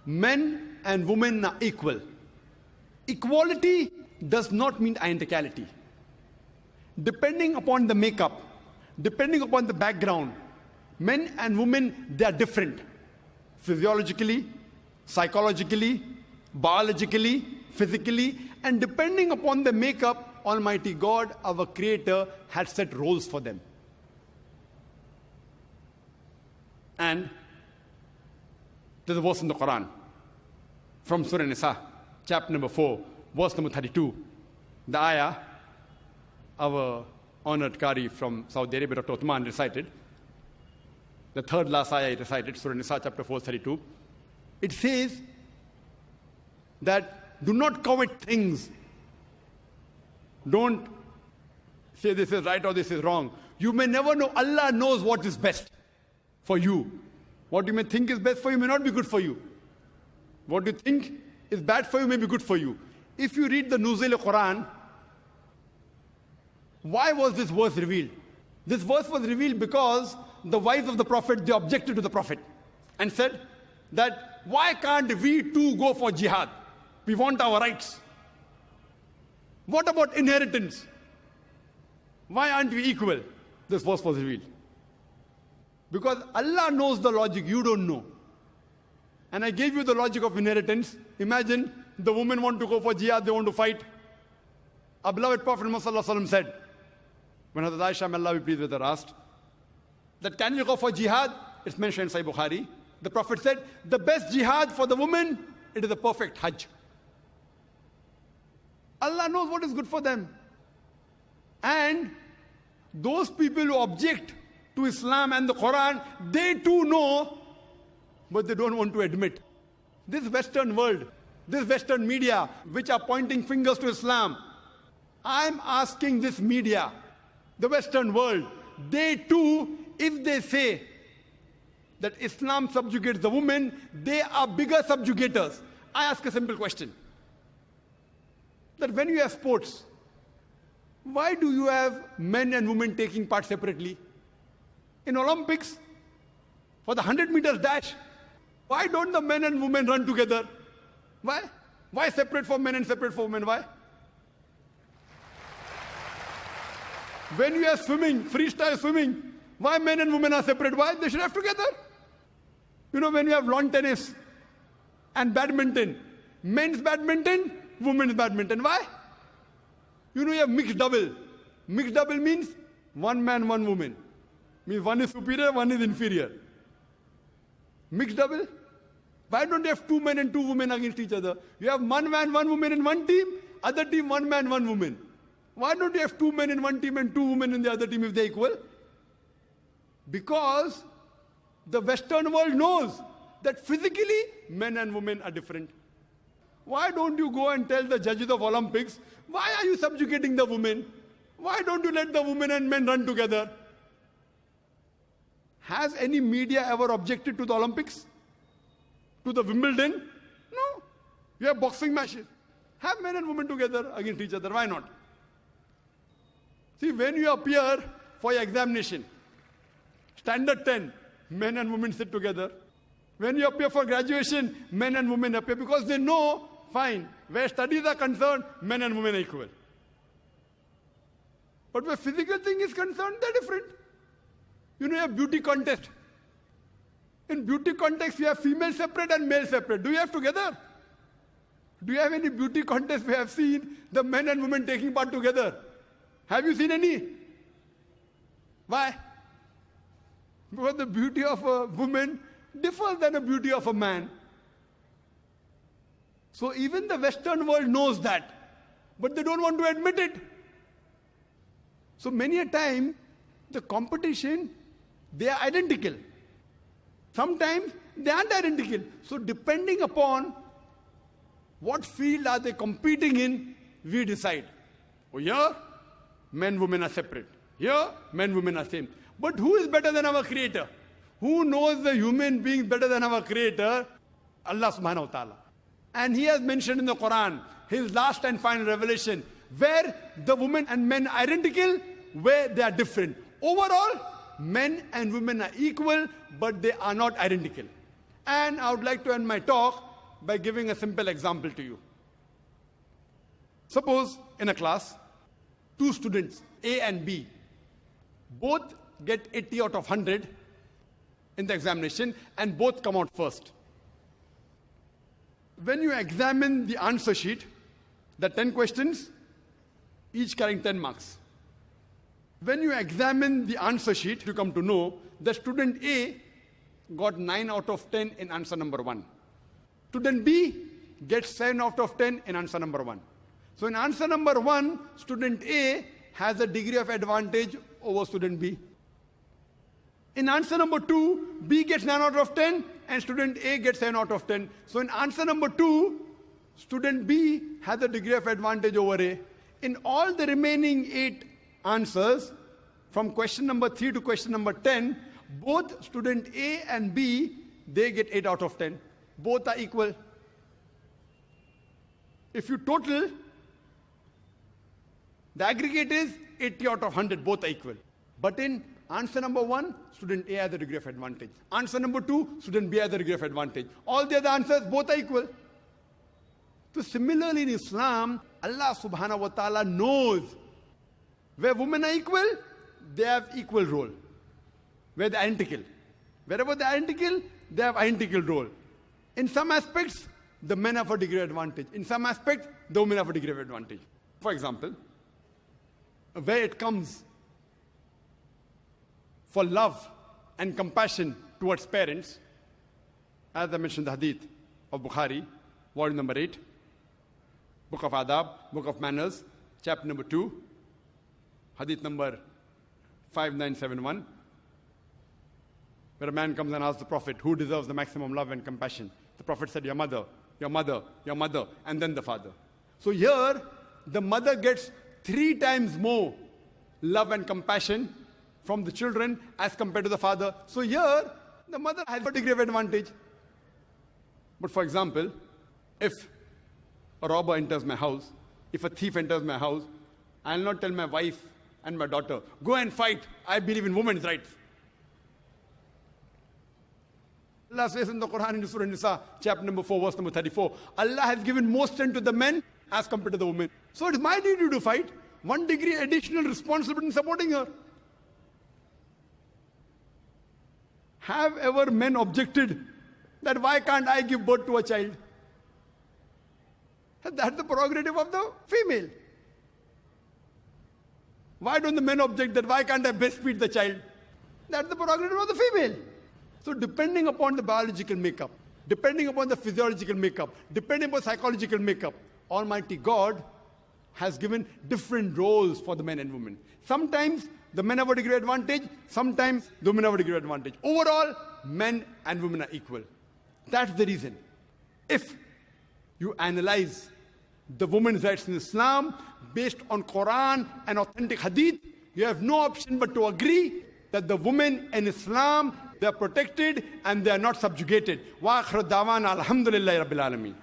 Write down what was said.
men and women are equal. Equality does not mean identicality. Depending upon the makeup, depending upon the background, men and women, they are different. Physiologically, psychologically, biologically, physically, and depending upon the makeup, Almighty God, our Creator, had set roles for them. And there's a verse in the Quran from Surah Nisa, chapter number 4, verse number 32. The ayah, our honored Qari from Saudi Arabia, Dr. Uthman, recited. The third last ayah he recited, Surah Nisa, chapter 4, 32. It says that do not covet things. Don't say this is right or this is wrong. You may never know. Allah knows what is best for you. What you may think is best for you may not be good for you. What you think is bad for you may be good for you. If you read the Nuzul Quran, why was this verse revealed? This verse was revealed because the wives of the Prophet, they objected to the Prophet and said that why can't we too go for jihad? We want our rights. What about inheritance? Why aren't we equal? This verse was revealed. Because Allah knows the logic, you don't know. And I gave you the logic of inheritance. Imagine the women want to go for jihad, they want to fight. Our beloved Prophet Muhammad said, when Hazrat Aisha, may Allah be pleased with her, asked, that can you go for jihad? It's mentioned in Sahih Bukhari. The Prophet said, the best jihad for the woman, it is the perfect Hajj. Allah knows what is good for them. And those people who object to Islam and the Quran, they too know, but they don't want to admit. This Western world, this Western media, which are pointing fingers to Islam, I'm asking this media, the Western world, they too, if they say that Islam subjugates the women, they are bigger subjugators. I ask a simple question. That when you have sports, why do you have men and women taking part separately? In Olympics, for the 100 meters dash, why don't the men and women run together? Why? Why separate for men and separate for women? Why? When you have swimming, freestyle swimming, why men and women are separate? Why? They should have together. You know, when you have lawn tennis and badminton, men's badminton, women's badminton. Why? You know, you have mixed double. Mixed double means one man, one woman. Means one is superior, one is inferior. Mixed double? Why don't you have two men and two women against each other? You have one man, one woman in one team, other team, one man, one woman. Why don't you have two men in one team and two women in the other team if they're equal? Because the Western world knows that physically men and women are different. Why don't you go and tell the judges of Olympics, why are you subjugating the women? Why don't you let the women and men run together? Has any media ever objected to the Olympics? To the Wimbledon? No. You have boxing matches. Have men and women together against each other. Why not? See, when you appear for your examination, standard 10, men and women sit together. When you appear for graduation, men and women appear because they know, fine, where studies are concerned, men and women are equal. But where physical thing is concerned, they're different. You know, you have beauty contest. In beauty contest, you have female separate and male separate. Do you have together? Do you have any beauty contest we have seen the men and women taking part together? Have you seen any? Why? Because the beauty of a woman differs than the beauty of a man. So even the Western world knows that, but they don't want to admit it. So many a time, the competition, they are identical. Sometimes they aren't identical. So depending upon what field are they competing in, we decide. Oh, here, men, women are separate. Here, men, women are same. But who is better than our Creator? Who knows the human being better than our Creator? Allah subhanahu wa ta'ala. And He has mentioned in the Quran, His last and final revelation, where the women and men are identical, where they are different. Overall, men and women are equal, but they are not identical. And I would like to end my talk by giving a simple example to you. Suppose in a class, two students, A and B, both get 80 out of 100 in the examination and both come out first. When you examine the answer sheet, the 10 questions, each carrying 10 marks. When you examine the answer sheet, you come to know that student A got 9 out of 10 in answer number 1. Student B gets 7 out of 10 in answer number 1. So in answer number 1, student A has a degree of advantage over student B. In answer number 2, B gets 9 out of 10 and student A gets 7 out of 10. So in answer number 2, student B has a degree of advantage over A. In all the remaining 8 answers, from question number 3 to question number 10, both student A and B, they get 8 out of 10. Both are equal. If you total, the aggregate is 80 out of 100, both are equal. But in answer number 1, student A has a degree of advantage. Answer number 2, student B has a degree of advantage. All the other answers, both are equal. So similarly in Islam, Allah subhanahu wa ta'ala knows where women are equal, they have equal role. Where they're identical. Wherever they're identical, they have identical role. In some aspects, the men have a degree of advantage. In some aspects, the women have a degree of advantage. For example, where it comes for love and compassion towards parents, as I mentioned the hadith of Bukhari, volume number 8, book of Adab, book of Manners, chapter number 2, hadith number 5971, where a man comes and asks the Prophet, who deserves the maximum love and compassion? The Prophet said, your mother, your mother, your mother, and then the father. So here, the mother gets 3 times more love and compassion from the children as compared to the father. So here, the mother has a degree of advantage. But for example, if a robber enters my house, if a thief enters my house, I'll not tell my wife and my daughter, go and fight, I believe in women's rights. Allah says in the Quran in Surah Nisa, chapter number 4, verse number 34, Allah has given more strength to the men as compared to the women. So it's my duty to fight. 1 degree additional responsibility in supporting her. Have ever men objected that why can't I give birth to a child? That's the prerogative of the female. Why don't the men object that why can't I breastfeed the child? That's the prerogative of the female. So depending upon the biological makeup, depending upon the physiological makeup, depending upon psychological makeup, Almighty God has given different roles for the men and women. Sometimes the men have a degree of advantage, sometimes the women have a degree of advantage. Overall, men and women are equal. That's the reason. If you analyze the women's rights in Islam based on Quran and authentic hadith, you have no option but to agree that the women in Islam, they are protected and they are not subjugated. Wa akhir da'wana alhamdulillahi rabbil alameen.